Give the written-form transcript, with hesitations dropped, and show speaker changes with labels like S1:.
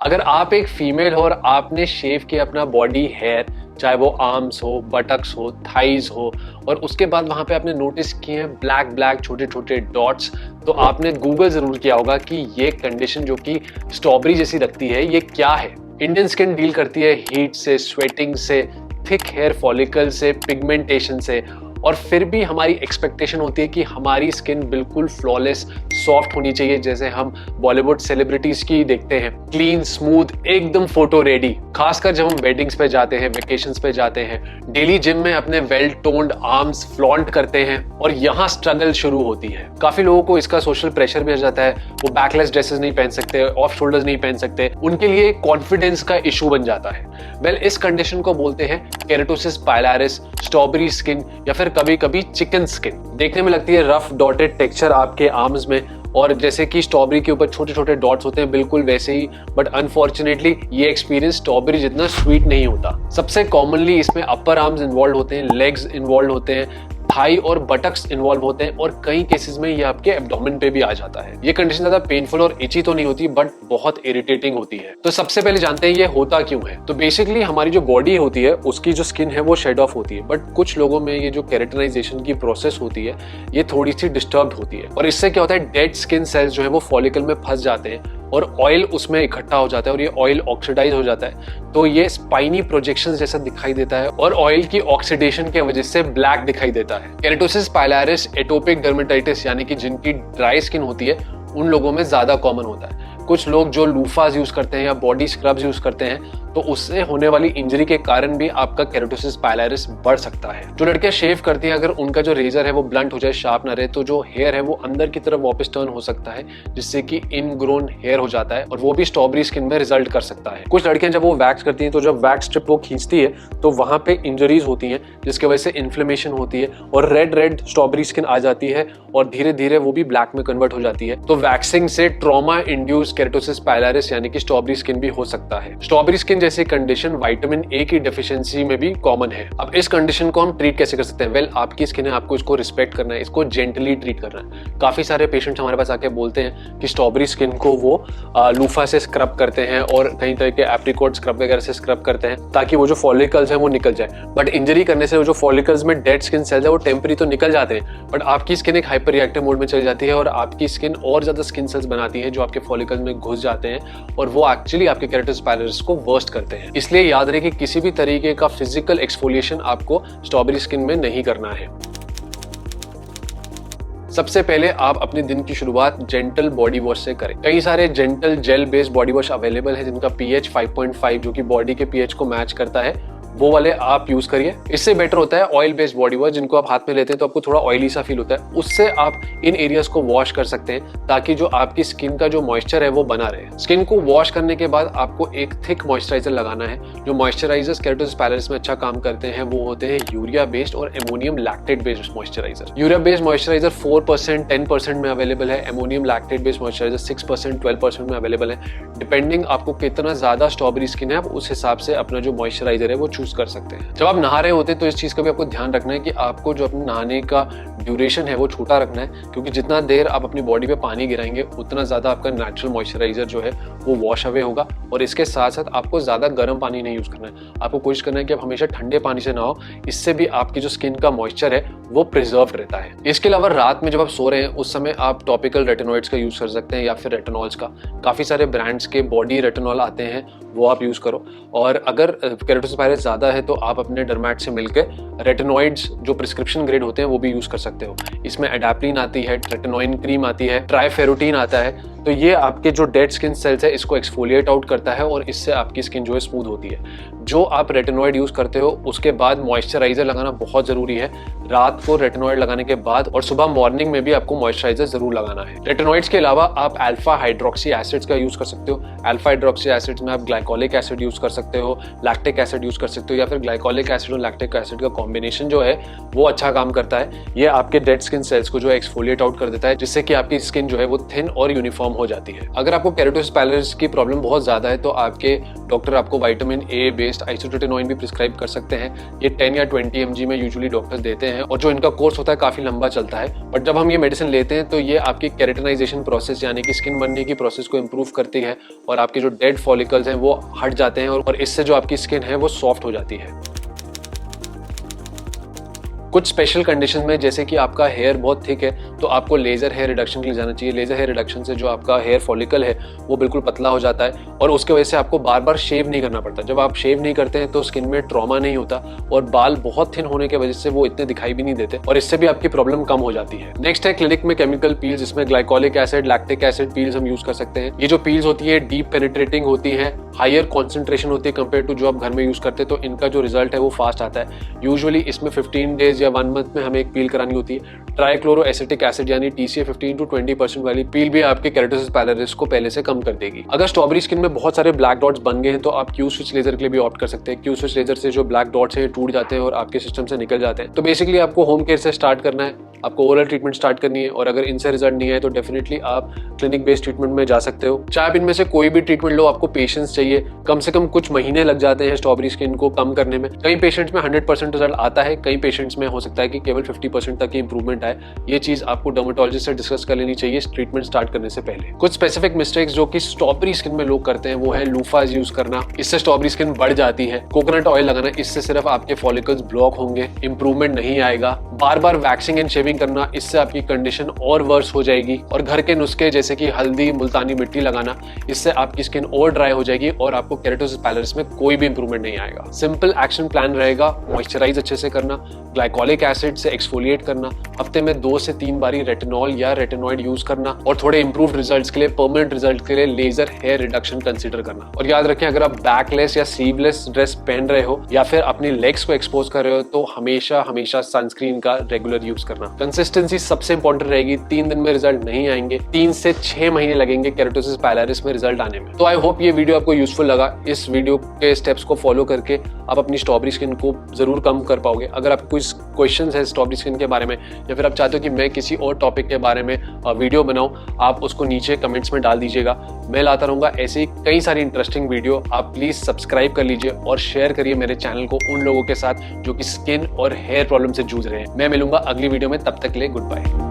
S1: अगर आप एक फीमेल हो और आपने शेव किया अपना बॉडी हेयर, चाहे वो आर्म्स हो, बटक्स हो, थाइज हो, और उसके बाद वहां पे आपने नोटिस किए हैं ब्लैक ब्लैक छोटे छोटे डॉट्स, तो आपने गूगल जरूर किया होगा कि ये कंडीशन जो कि स्ट्रॉबेरी जैसी लगती है ये क्या है। इंडियन स्किन डील करती है हीट से, स्वेटिंग से, थिक हेयर फॉलिकल से, पिगमेंटेशन से, और फिर भी हमारी एक्सपेक्टेशन होती है कि हमारी स्किन बिल्कुल फ्लॉलेस सॉफ्ट होनी चाहिए, जैसे हम बॉलीवुड सेलिब्रिटीज की देखते हैं, क्लीन स्मूथ एकदम फोटो रेडी। खासकर जब हम वेडिंग्स पे जाते हैं, वेकेशंस पे जाते हैं, डेली जिम में अपने वेल टोन्ड आर्म्स फ्लॉन्ट करते हैं, और यहाँ स्ट्रगल शुरू होती है। काफी लोगों को इसका सोशल प्रेशर भी आ जाता है, वो बैकलेस ड्रेसेस नहीं पहन सकते, ऑफ शोल्डर्स नहीं पहन सकते, उनके लिए कॉन्फिडेंस का इशू बन जाता है। वेल, इस कंडीशन को बोलते हैं केराटोसिस पाइलारिस, स्ट्रॉबेरी स्किन, या फिर कभी कभी चिकन स्किन। देखने में लगती है रफ डॉटेड टेक्सचर आपके आर्म्स में, और जैसे कि स्ट्रॉबेरी के ऊपर छोटे छोटे डॉट्स होते हैं बिल्कुल वैसे ही, बट अनफॉर्चुनेटली ये एक्सपीरियंस स्ट्रॉबेरी जितना स्वीट नहीं होता। सबसे कॉमनली इसमें अपर आर्म्स इन्वॉल्व होते हैं, लेग्स इन्वॉल्व होते हैं, थाई और बटक्स इन्वॉल्व होते हैं, और कई केसेस में ये आपके एब्डोमेन पे भी आ जाता है। ये कंडीशन ज्यादा पेनफुल और इची तो नहीं होती, बट बहुत इरिटेटिंग होती है। तो सबसे पहले जानते हैं ये होता क्यों है। तो बेसिकली हमारी जो बॉडी होती है उसकी जो स्किन है वो शेड ऑफ होती है, बट कुछ लोगों में ये जो केराटिनाइजेशन की प्रोसेस होती है ये थोड़ी सी डिस्टर्ब होती है, और इससे क्या होता है, डेड स्किन सेल्स जो है वो फॉलिकल में फंस जाते हैं और ऑयल उसमें इकट्ठा हो जाता है, और ये ऑयल ऑक्सीडाइज हो जाता है, तो ये स्पाइनी प्रोजेक्शन जैसा दिखाई देता है, और ऑयल की ऑक्सीडेशन की वजह से ब्लैक दिखाई देता है। केराटोसिस पाइलारिस एटोपिक डर्मेटाइटिस यानी कि जिनकी ड्राई स्किन होती है उन लोगों में ज्यादा कॉमन होता है। कुछ लोग जो लूफास यूज करते हैं या बॉडी स्क्रब्स यूज करते हैं, तो उससे होने वाली इंजरी के कारण भी आपका केराटोसिस पाइलारिस बढ़ सकता है। जो लड़कियां शेव करती हैं, अगर उनका जो रेजर है वो ब्लंट हो जाए, शार्प ना रहे, तो जो हेयर है वो अंदर की तरफ वापस टर्न हो सकता है, जिससे कि इनग्रोन हेयर हो जाता है, और वो भी स्ट्रॉबेरी स्किन में रिजल्ट कर सकता है। कुछ लड़कियां जब वो वैक्स करती हैं, तो जब वैक्स स्ट्रिप वो खींचती है तो वहां पे इंजरीज होती हैं, जिसकी वजह से इन्फ्लेमेशन होती है और रेड स्ट्रॉबेरी स्किन आ जाती है, और धीरे धीरे वो भी ब्लैक में कन्वर्ट हो जाती है। तो वैक्सिंग से ट्रॉमा इंड्यूस्ड केराटोसिस पाइलारिस यानी कि स्ट्रॉबेरी स्किन भी हो सकता है। स्ट्रॉबेरी स्किन जैसी कंडीशन विटामिन ए की डेफिशिएंसी में भी कॉमन है। अब इस कंडीशन को हम ट्रीट कैसे कर सकते हैं? वेल, आपकी स्किन है, आपको इसको रिस्पेक्ट करना है, इसको जेंटली ट्रीट करना है। काफी सारे पेशेंट्स हमारे पास आके बोलते हैं कि स्ट्रॉबेरी स्किन को वो लूफा से स्क्रब करते हैं और कई तरह के एप्रिकॉट स्क्रब वगैरह से स्क्रब करते हैं, ताकि वो जो फॉलिकल्स है वो निकल जाए। बट इंजरी करने से वो जो फॉलिकल्स में डेड स्किन सेल्स है वो टेम्पररी तो निकल जाते हैं, बट आपकी स्किन एक हाइपर रिएक्टिव मोड में चली जाती है, और आपकी स्किन और ज्यादा स्किन सेल्स बनाती है जो आपके फॉलिकल्स में घुस जाते हैं, और वो एक्चुअली आपके केराटोसिस पाइलारिस को वर्स्ट करते हैं। इसलिए याद रहे कि किसी भी तरीके का फिजिकल एक्सफोलिएशन आपको स्ट्रॉबेरी स्किन में नहीं करना है। सबसे पहले आप अपने दिन की शुरुआत जेंटल बॉडी वॉश से करें। कई सारे gentle gel based body wash available है जिनका पीएच 5.5 जो कि बॉडी के पीएच को मैच करता है, वो वाले आप यूज करिए। इससे बेटर होता है ऑयल बेस्ड बॉडी वॉश, जिनको आप हाथ में लेते हैं तो आपको थोड़ा ऑयली सा फील होता है, उससे आप इन एरियाज को वॉश कर सकते हैं, ताकि जो आपकी स्किन का जो मॉइस्चर है वो बना रहे। स्किन को वॉश करने के बाद आपको एक थिक मॉइस्चराइजर लगाना है। जो मॉइस्चराइजर्स केराटोसिस पाइलारिस में अच्छा काम करते हैं वो होते हैं यूरिया बेस्ड और ammonium lactate based moisturiser. Urea based moisturiser 4%, 10% में अवेलेबल है। एमोनियम लैक्टेट बेस्ड मॉइस्चराइजर 6%, 12% में अवेलेबल है। डिपेंडिंग आपको कितना ज्यादा स्ट्रॉबेरी स्किन है, आप उस हिसाब से अपना जो मॉइस्चराइजर है वो चूज कर सकते हैं। जब आप नहा रहे होते हैं तो इस चीज का भी आपको ध्यान रखना है कि आपको जो अपने नहाने का ड्यूरेशन है वो छोटा रखना है, क्योंकि जितना देर आप अपनी बॉडी पे पानी गिराएंगे उतना ज्यादा आपका नेचुरल मॉइस्चराइजर जो है वो वॉश अवे होगा। और इसके साथ साथ आपको ज्यादा गर्म पानी नहीं यूज करना है, आपको कोशिश करना है कि आप हमेशा ठंडे पानी से नहाओ। इससे भी आपकी जो स्किन का मॉइस्चर है वो प्रिजर्व रहता है। इसके अलावा रात में जब आप सो रहे हैं उस समय आप टॉपिकल रेटिनॉइड्स का यूज कर सकते हैं, या फिर रेटिनॉल्स का। काफी सारे ब्रांड्स के बॉडी रेटिनॉल आते हैं, वो आप यूज करो। और अगर केराटोसिस पाइलारिस ज्यादा है तो आप अपने डर्मेट से मिलकर रेटिनॉइड्स जो प्रिस्क्रिप्शन ग्रेड होते हैं वो भी यूज कर सकते हो। इसमें एडाप्लिन आती है, ट्रेटिनोइन क्रीम आती है, ट्राइफेरोटीन आता है। तो ये आपके जो डेड स्किन सेल्स है इसको एक्सफोलिएट आउट करता है, और इससे आपकी स्किन जो है स्मूथ होती है। जो आप रेटिनॉइड यूज करते हो उसके बाद मॉइस्चराइजर लगाना बहुत जरूरी है। रात को रेटिनॉइड लगाने के बाद और सुबह मॉर्निंग में भी आपको मॉइस्चराइजर जरूर लगाना है। रेटिनॉइड्स के अलावा आप अल्फा हाइड्रोक्सी एसिड्स का यूज कर सकते हो। अल्फा हाइड्रोक्सी एसिड्स में आप ग्लाइकोलिक एसिड यूज कर सकते हो, लैक्टिक एसिड यूज कर सकते हो, या फिर ग्लाइकोलिक एसिड और लैक्टिक एसिड का कॉम्बिनेशन जो है वो अच्छा काम करता है। ये आपके डेड स्किन सेल्स को जो है एक्सफोलिएट आउट कर देता है, जिससे कि आपकी स्किन जो है वो थिन और यूनिफॉर्म हो जाती है। अगर आपको केराटिनोसिस पाइलरिस की प्रॉब्लम बहुत ज्यादा है तो आपके डॉक्टर आपको विटामिन ए बेस्ड आइसोट्रेटिनोइन भी प्रिस्क्राइब कर सकते हैं। ये 10 या 20 mg में यूजुअली डॉक्टर्स देते हैं और जो इनका कोर्स होता है काफी लंबा चलता है। बट जब हम ये मेडिसिन लेते हैं तो ये आपकी केराटिनाइजेशन प्रोसेस यानी कि स्किन बनने की प्रोसेस को इंप्रूव करती है और आपके जो डेड फॉलिकल्स हैं वो हट जाते हैं और इससे जो आपकी स्किन है वो सॉफ्ट हो जाती है। कुछ स्पेशल कंडीशन में जैसे कि आपका हेयर बहुत थिक है तो आपको लेजर हेयर रिडक्शन के लिए जाना चाहिए। लेजर हेयर रिडक्शन से जो आपका हेयर फॉलिकल है वो बिल्कुल पतला हो जाता है और उसके वजह से आपको बार बार शेव नहीं करना पड़ता। जब आप शेव नहीं करते हैं तो स्किन में ट्रॉमा नहीं होता और बाल बहुत थिन होने की वजह से वो इतने दिखाई भी नहीं देते और इससे भी आपकी प्रॉब्लम कम हो जाती है। नेक्स्ट है क्लिनिक में केमिकल पील्स, जिसमें glycolic acid, lactic acid peels हम यूज कर सकते हैं। ये जो पील्स होती है डीप पेनिट्रेटिंग होती है, हायर कॉन्सेंट्रेशन होती है कंपेयर टू जो आप घर में यूज करते हैं, तो इनका जो रिजल्ट है वो फास्ट आता है। यूजुअली इसमें 15 डेज या 1 मंथ में हमें एक पील करानी होती है। ट्राइक्लोरोएसिटिक एसिड यानी TCA 15 to 20% वाली पील भी आपके केराटिनोसिस पाइलरिस को पहले से कम कर देगी। अगर स्ट्रॉबेरी स्किन में बहुत सारे ब्लैक डॉट्स बन गए हैं तो आप क्यू स्विच लेजर के लिए भी ऑप्ट कर सकते हैं। क्यू स्विच लेजर से जो ब्लैक डॉट्स हैं टूट जाते हैं और आपके सिस्टम से निकल जाते हैं। तो बेसिकली आपको होम केयर से स्टार्ट करना है, आपको ओरल ट्रीटमेंट स्टार्ट करनी है और अगर इनसे रिजल्ट नहीं आए तो डेफिनेटली आप क्लिनिक बेस्ड ट्रीटमेंट में जा सकते हो। चाहे आप इनमें से कोई भी ट्रीटमेंट लो, आपको पेशेंस चाहिए। कम से कम कुछ महीने लग जाते हैं स्ट्रॉबेरी स्किन को कम करने में। कई पेशेंट्स में 100% रिजल्ट आता है, कई पेशेंट्स में हो सकता है कि केवल 50% तक ही इंप्रूवमेंट आए। ये चीज आपको डर्मेटोलॉजिस्ट से डिस्कस कर लेनी चाहिए ट्रीटमेंट स्टार्ट करने से पहले। कुछ स्पेसिफिक मिस्टेक्स जो कि स्ट्रॉबेरी स्किन में लोग करते हैं वो है लूफाज यूज करना, इससे स्ट्रॉबेरी स्किन बढ़ जाती है। कोकोनट ऑयल लगाना, इससे सिर्फ आपके फॉलिकल्स ब्लॉक होंगे, इंप्रूवमेंट नहीं आएगा। बार बार वैक्सिंग एंड शेविंग करना, इससे आपकी कंडीशन और वर्स हो जाएगी। और घर के नुस्खे जैसे कि हल्दी, मुल्तानी मिट्टी लगाना, इससे आपकी स्किन और ड्राई हो जाएगी और आपको केराटिनोसिस पाइलरिस में कोई भी इंप्रूवमेंट नहीं आएगा। सिंपल एक्शन प्लान रहेगा, मॉइस्चराइज अच्छे से करना, ग्लाइकोलिक एसिड से एक्सफोलिएट करना, हफ्ते में 2 से 3 बारी रेटिनॉल या रेटिनॉइड यूज करना और थोड़े इंप्रूव्ड रिजल्ट्स के लिए, परमानेंट रिजल्ट के लिए लेजर हेयर रिडक्शन कंसीडर करना। और याद रखें, अगर आप बैकलेस या स्लीवलेस ड्रेस पहन रहे हो या फिर अपनी लेग्स को एक्सपोज कर रहे हो तो हमेशा सनस्क्रीन का रेगुलर यूज करना। कंसिस्टेंसी सबसे इंपॉर्टेंट रहेगी। 3 दिन में रिजल्ट नहीं आएंगे, 3 से 6 महीने लगेंगे केराटिनोसिस पाइलरिस में रिजल्ट आने में। तो आई होप ये वीडियो आपको यूजफुल लगा। इस वीडियो के स्टेप्स को फॉलो करके आप अपनी स्ट्रॉबेरी स्किन को जरूर कम कर पाओगे। अगर आपको कोई क्वेश्चंस है स्ट्रॉबेरी स्किन के बारे में या फिर आप चाहते हो कि मैं किसी और टॉपिक के बारे में वीडियो बनाऊं, आप उसको नीचे कमेंट्स में डाल दीजिएगा। मैं लाता रहूंगा ऐसे ही कई सारी इंटरेस्टिंग वीडियो। आप प्लीज सब्सक्राइब कर लीजिए और शेयर करिए मेरे चैनल को उन लोगों के साथ जो कि स्किन और हेयर प्रॉब्लम से जूझ रहे हैं। मैं मिलूंगा अगली वीडियो में, तब तक के लिए गुड बाय।